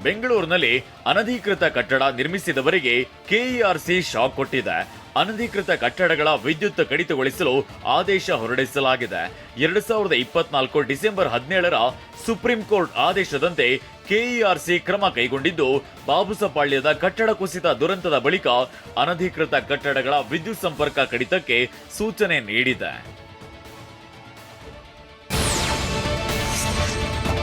ಬೆಂಗಳೂರಿನಲ್ಲಿ ಅನಧಿಕೃತ ಕಟ್ಟಡ ನಿರ್ಮಿಸಿದವರಿಗೆ ಕೆಇಆರ್ಸಿ ಶಾಕ್ ಕೊಟ್ಟಿದೆ. ಅನಧಿಕೃತ ಕಟ್ಟಡಗಳ ವಿದ್ಯುತ್ ಕಡಿತಗೊಳಿಸಲು ಆದೇಶ ಹೊರಡಿಸಲಾಗಿದೆ. 2024 ಡಿಸೆಂಬರ್ 17ರ ಸುಪ್ರೀಂ ಕೋರ್ಟ್ ಆದೇಶದಂತೆ ಕೆಇಆರ್ಸಿ ಕ್ರಮ ಕೈಗೊಂಡಿದ್ದು, ಬಾಬುಸಪಾಳ್ಯದ ಕಟ್ಟಡ ಕುಸಿತ ದುರಂತದ ಬಳಿಕ ಅನಧಿಕೃತ ಕಟ್ಟಡಗಳ ವಿದ್ಯುತ್ ಸಂಪರ್ಕ ಕಡಿತಕ್ಕೆ ಸೂಚನೆ ನೀಡಿದೆ.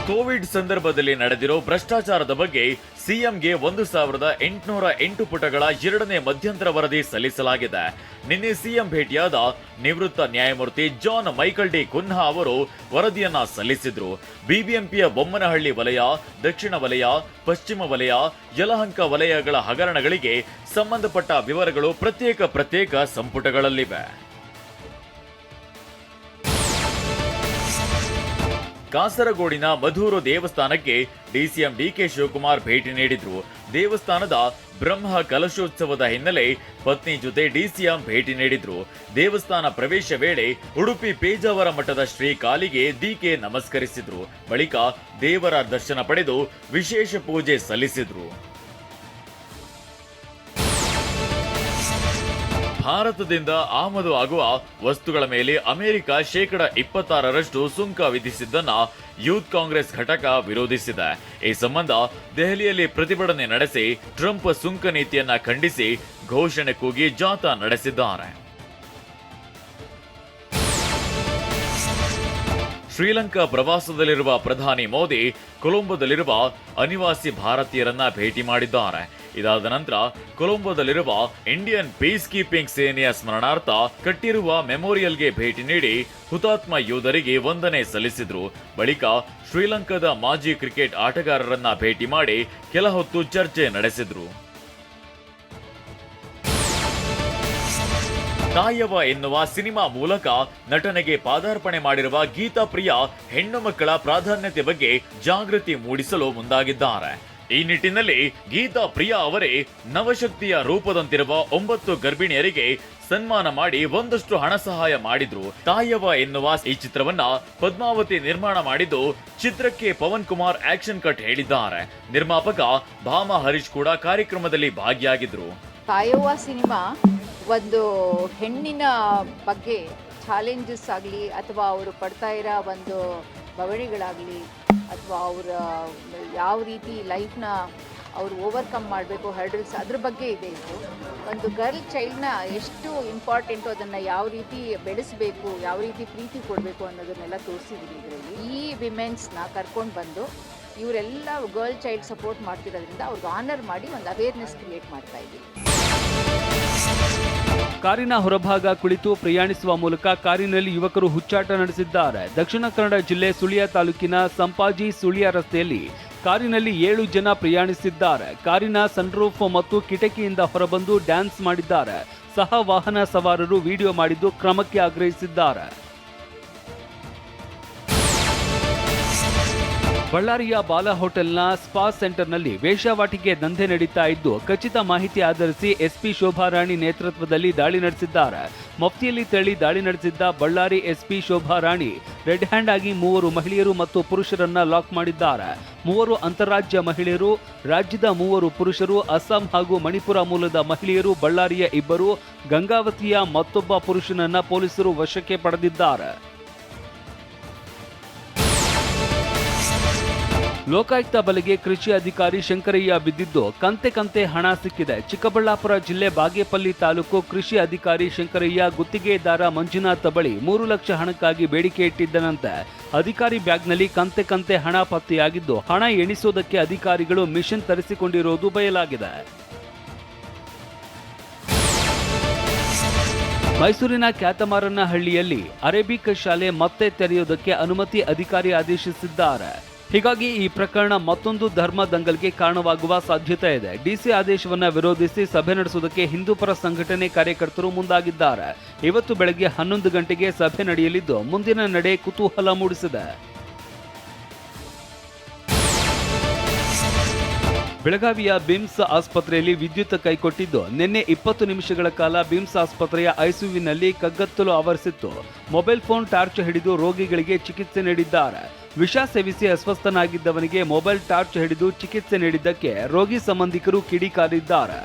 ಕೋವಿಡ್ ಸಂದರ್ಭದಲ್ಲಿ ನಡೆದಿರೋ ಭ್ರಷ್ಟಾಚಾರದ ಬಗ್ಗೆ ಸಿಎಂಗೆ 1808 ಪುಟಗಳ 2ನೇ ಮಧ್ಯಂತರ ವರದಿ ಸಲ್ಲಿಸಲಾಗಿದೆ. ನಿನ್ನೆ ಸಿಎಂ ಭೇಟಿಯಾದ ನಿವೃತ್ತ ನ್ಯಾಯಮೂರ್ತಿ ಜಾನ್ ಮೈಕಲ್ ಡಿ ಕುನ್ಹಾ ಅವರು ವರದಿಯನ್ನ ಸಲ್ಲಿಸಿದ್ರು. ಬಿಬಿಎಂಪಿಯ ಬೊಮ್ಮನಹಳ್ಳಿ ವಲಯ, ದಕ್ಷಿಣ ವಲಯ, ಪಶ್ಚಿಮ ವಲಯ, ಯಲಹಂಕ ವಲಯಗಳ ಹಗರಣಗಳಿಗೆ ಸಂಬಂಧಪಟ್ಟ ವಿವರಗಳು ಪ್ರತ್ಯೇಕ ಸಂಪುಟಗಳಲ್ಲಿವೆ. ಕಾಸರಗೋಡಿನ ಮಧೂರು ದೇವಸ್ಥಾನಕ್ಕೆ ಡಿಸಿಎಂ ಡಿಕೆ ಶಿವಕುಮಾರ್ ಭೇಟಿ ನೀಡಿದ್ರು. ದೇವಸ್ಥಾನದ ಬ್ರಹ್ಮ ಕಲಶೋತ್ಸವದ ಹಿನ್ನೆಲೆ ಪತ್ನಿ ಜೊತೆ ಡಿಸಿಎಂ ಭೇಟಿ ನೀಡಿದ್ರು. ದೇವಸ್ಥಾನ ಪ್ರವೇಶ ವೇಳೆ ಉಡುಪಿ ಪೇಜಾವರ ಮಠದ ಶ್ರೀ ಕಾಲಿಗೆ ಡಿಕೆ ನಮಸ್ಕರಿಸಿದ್ರು. ಬಳಿಕ ದೇವರ ದರ್ಶನ ಪಡೆದು ವಿಶೇಷ ಪೂಜೆ ಸಲ್ಲಿಸಿದ್ರು. ಭಾರತದಿಂದ ಆಮದು ಆಗುವ ವಸ್ತುಗಳ ಮೇಲೆ ಅಮೆರಿಕ 26% ಸುಂಕ ವಿಧಿಸಿದ್ದನ್ನ ಯೂತ್ ಕಾಂಗ್ರೆಸ್ ಘಟಕ ವಿರೋಧಿಸಿದೆ. ಈ ಸಂಬಂಧ ದೆಹಲಿಯಲ್ಲಿ ಪ್ರತಿಭಟನೆ ನಡೆಸಿ ಟ್ರಂಪ್ ಸುಂಕ ನೀತಿಯನ್ನ ಖಂಡಿಸಿ ಘೋಷಣೆ ಕೂಗಿ ಜಾಥಾ ನಡೆಸಿದ್ದಾರೆ. ಶ್ರೀಲಂಕಾ ಪ್ರವಾಸದಲ್ಲಿರುವ ಪ್ರಧಾನಿ ಮೋದಿ ಕೊಲಂಬೋದಲ್ಲಿರುವ ಅನಿವಾಸಿ ಭಾರತೀಯರನ್ನ ಭೇಟಿ ಮಾಡಿದ್ದಾರೆ. ಇದಾದ ನಂತರ ಕೊಲಂಬೋದಲ್ಲಿರುವ ಇಂಡಿಯನ್ ಪೀಸ್ ಕೀಪಿಂಗ್ ಸೇನೆಯ ಸ್ಮರಣಾರ್ಥ ಕಟ್ಟಿರುವ ಮೆಮೋರಿಯಲ್ಗೆ ಭೇಟಿ ನೀಡಿ ಹುತಾತ್ಮ ಯೋಧರಿಗೆ ವಂದನೆ ಸಲ್ಲಿಸಿದ್ರು. ಬಳಿಕ ಶ್ರೀಲಂಕಾದ ಮಾಜಿ ಕ್ರಿಕೆಟ್ ಆಟಗಾರರನ್ನ ಭೇಟಿ ಮಾಡಿ ಕೆಲ ಹೊತ್ತು ಚರ್ಚೆ ನಡೆಸಿದ್ರು. ತಾಯವ್ವ ಎನ್ನುವ ಸಿನಿಮಾ ಮೂಲಕ ನಟನೆಗೆ ಪಾದಾರ್ಪಣೆ ಮಾಡಿರುವ ಗೀತಾ ಪ್ರಿಯಾ ಹೆಣ್ಣು ಮಕ್ಕಳ ಪ್ರಾಧಾನ್ಯತೆ ಬಗ್ಗೆ ಜಾಗೃತಿ ಮೂಡಿಸಲು ಮುಂದಾಗಿದ್ದಾರೆ. ಈ ನಿಟ್ಟಿನಲ್ಲಿ ಗೀತಾ ಪ್ರಿಯಾ ಅವರೇ ನವಶಕ್ತಿಯ ರೂಪದಂತಿರುವ 9 ಗರ್ಭಿಣಿಯರಿಗೆ ಸನ್ಮಾನ ಮಾಡಿ ಒಂದಷ್ಟು ಹಣ ಸಹಾಯ ಮಾಡಿದ್ರು. ತಾಯವ್ವ ಎನ್ನುವ ಈ ಚಿತ್ರವನ್ನ ಪದ್ಮಾವತಿ ನಿರ್ಮಾಣ ಮಾಡಿದ್ದು, ಚಿತ್ರಕ್ಕೆ ಪವನ್ ಕುಮಾರ್ ಆಕ್ಷನ್ ಕಟ್ ಹೇಳಿದ್ದಾರೆ. ನಿರ್ಮಾಪಕ ಭಾಮಾ ಹರೀಶ್ ಕೂಡ ಕಾರ್ಯಕ್ರಮದಲ್ಲಿ ಭಾಗಿಯಾಗಿದ್ರು. ತಾಯವ್ವ ಸಿನಿಮಾ ಒಂದು ಹೆಣ್ಣಿನ ಬಗ್ಗೆ ಚಾಲೆಂಜಸ್ ಆಗಲಿ ಅಥವಾ ಅವರು ಪಡ್ತಾ ಇರೋ ಒಂದು ಬವಣೆಗಳಾಗಲಿ ಅಥವಾ ಅವರ ಯಾವ ರೀತಿ ಲೈಫ್ನ ಅವರು ಓವರ್ಕಮ್ ಮಾಡಬೇಕು, ಹರ್ಡಲ್ಸ್, ಅದ್ರ ಬಗ್ಗೆ ಇದೆ. ಇದು ಒಂದು ಗರ್ಲ್ ಚೈಲ್ಡ್ನ ಎಷ್ಟು ಇಂಪಾರ್ಟೆಂಟು, ಅದನ್ನು ಯಾವ ರೀತಿ ಬೆಳೆಸಬೇಕು, ಯಾವ ರೀತಿ ಪ್ರೀತಿ ಕೊಡಬೇಕು ಅನ್ನೋದನ್ನೆಲ್ಲ ತೋರಿಸಿದ್ವಿ ಇದರಲ್ಲಿ. ಈ ವಿಮೆನ್ಸ್ನ ಕರ್ಕೊಂಡು ಬಂದು ಇವರೆಲ್ಲ ಗರ್ಲ್ ಚೈಲ್ಡ್ ಸಪೋರ್ಟ್ ಮಾಡ್ತಿರೋದ್ರಿಂದ ಅವ್ರಿಗೆ ಆನರ್ ಮಾಡಿ ಒಂದು ಅವೇರ್ನೆಸ್ ಕ್ರಿಯೇಟ್ ಮಾಡ್ತಾ ಇದ್ದೀವಿ. ಕಾರಿನ ಹೊರಭಾಗ ಕುಳಿತು ಪ್ರಯಾಣಿಸುವ ಮೂಲಕ ಕಾರಿನಲ್ಲಿ ಯುವಕರು ಹುಚ್ಚಾಟ ನಡೆಸಿದ್ದಾರೆ. ದಕ್ಷಿಣ ಕನ್ನಡ ಜಿಲ್ಲೆ ಸುಳ್ಯ ತಾಲೂಕಿನ ಸಂಪಾಜಿ ಸುಳ್ಯ ರಸ್ತೆಯಲ್ಲಿ ಕಾರಿನಲ್ಲಿ 7 ಜನ ಪ್ರಯಾಣಿಸಿದ್ದಾರೆ. ಕಾರಿನ ಸನ್ರೂಫ್ ಮತ್ತು ಕಿಟಕಿಯಿಂದ ಹೊರಬಂದು ಡ್ಯಾನ್ಸ್ ಮಾಡಿದ್ದಾರೆ. ಸಹ ವಾಹನ ಸವಾರರು ವಿಡಿಯೋ ಮಾಡಿದ್ದು ಕ್ರಮಕ್ಕೆ ಆಗ್ರಹಿಸಿದ್ದಾರೆ. ಬಳ್ಳಾರಿಯ ಬಾಲಾ ಹೋಟೆಲ್ನ ಸ್ಪಾ ಸೆಂಟರ್ನಲ್ಲಿ ವೇಶ್ಯಾವಾಟಿಕೆ ದಂಧೆ ನಡೀತಾ ಇದ್ದು, ಖಚಿತ ಮಾಹಿತಿ ಆಧರಿಸಿ ಎಸ್ಪಿ ಶೋಭಾರಾಣಿ ನೇತೃತ್ವದಲ್ಲಿ ದಾಳಿ ನಡೆಸಿದ್ದಾರೆ. ಮಫ್ತಿಯಲ್ಲಿ ತೆರಳಿ ದಾಳಿ ನಡೆಸಿದ್ದ Ballari SP Shobharani red hand ಆಗಿ 3 ಮಹಿಳೆಯರು ಮತ್ತು ಪುರುಷರನ್ನ ಲಾಕ್ ಮಾಡಿದ್ದಾರೆ. 3 ಅಂತಾರಾಜ್ಯ ಮಹಿಳೆಯರು, ರಾಜ್ಯದ 3 ಪುರುಷರು, ಅಸ್ಸಾಂ ಹಾಗೂ ಮಣಿಪುರ ಮೂಲದ ಮಹಿಳೆಯರು, ಬಳ್ಳಾರಿಯ 2, ಗಂಗಾವತಿಯ ಮತ್ತೊಬ್ಬ ಪುರುಷನನ್ನ ಪೊಲೀಸರು ವಶಕ್ಕೆ ಪಡೆದಿದ್ದಾರೆ. ಲೋಕಾಯುಕ್ತ ಬಲೆಗೆ ಕೃಷಿ ಅಧಿಕಾರಿ ಶಂಕರಯ್ಯ ಬಿದ್ದಿದ್ದು ಕಂತೆ ಹಣ ಸಿಕ್ಕಿದೆ. ಚಿಕ್ಕಬಳ್ಳಾಪುರ ಜಿಲ್ಲೆ ಬಾಗೇಪಲ್ಲಿ ತಾಲೂಕು ಕೃಷಿ ಅಧಿಕಾರಿ ಶಂಕರಯ್ಯ ಗುತ್ತಿಗೆದಾರ ಮಂಜುನಾಥ್ ಬಳಿ 3 ಲಕ್ಷ ಹಣಕ್ಕಾಗಿ ಬೇಡಿಕೆ ಇಟ್ಟಿದ್ದನಂತೆ. ಅಧಿಕಾರಿ ಬ್ಯಾಗ್ನಲ್ಲಿ ಕಂತೆ ಹಣ ಪತ್ತೆಯಾಗಿದ್ದು, ಹಣ ಎಣಿಸೋದಕ್ಕೆ ಅಧಿಕಾರಿಗಳು ಮಿಷನ್ ತರಿಸಿಕೊಂಡಿರುವುದು ಬಯಲಾಗಿದೆ. ಮೈಸೂರಿನ ಕ್ಯಾತಮಾರನಹಳ್ಳಿಯಲ್ಲಿ ಅರೇಬಿಕ್ ಶಾಲೆ ಮತ್ತೆ ತೆರೆಯುವುದಕ್ಕೆ ಅನುಮತಿ ಅಧಿಕಾರಿ ಆದೇಶಿಸಿದ್ದಾರೆ. ಹೀಗಾಗಿ ಈ ಪ್ರಕರಣ ಮತ್ತೊಂದು ಧರ್ಮ ದಂಗಲ್ಗೆ ಕಾರಣವಾಗುವ ಸಾಧ್ಯತೆ ಇದೆ. ಡಿಸಿ ಆದೇಶವನ್ನ ವಿರೋಧಿಸಿ ಸಭೆ ನಡೆಸುವುದಕ್ಕೆ ಹಿಂದೂಪರ ಸಂಘಟನೆ ಕಾರ್ಯಕರ್ತರು ಮುಂದಾಗಿದ್ದಾರೆ. ಇವತ್ತು ಬೆಳಗ್ಗೆ 11 ಗಂಟೆಗೆ ಸಭೆ ನಡೆಯಲಿದ್ದು, ಮುಂದಿನ ನಡೆ ಕುತೂಹಲ ಮೂಡಿಸಿದೆ. ಬೆಳಗಾವಿಯ ಬಿಮ್ಸ್ ಆಸ್ಪತ್ರೆಯಲ್ಲಿ ವಿದ್ಯುತ್ ಕೈಕೊಟ್ಟಿದ್ದು, ನಿನ್ನೆ 20 ನಿಮಿಷಗಳ ಕಾಲ ಬಿಮ್ಸ್ ಆಸ್ಪತ್ರೆಯ ಐಸಿಯುವಿನಲ್ಲಿ ಕಗ್ಗತ್ತಲು ಆವರಿಸಿತ್ತು. ಮೊಬೈಲ್ ಫೋನ್ ಟಾರ್ಚ್ ಹಿಡಿದು ರೋಗಿಗಳಿಗೆ ಚಿಕಿತ್ಸೆ ನೀಡಿದ್ದಾರೆ. ವಿಷ ಸೇವಿಸಿ ಅಸ್ವಸ್ಥನಾಗಿದ್ದವನಿಗೆ ಮೊಬೈಲ್ ಟಾರ್ಚ್ ಹಿಡಿದು ಚಿಕಿತ್ಸೆ ನೀಡಿದ್ದಕ್ಕೆ ರೋಗಿ ಸಂಬಂಧಿಕರು ಕಿಡಿಕಾರಿದ್ದಾರೆ.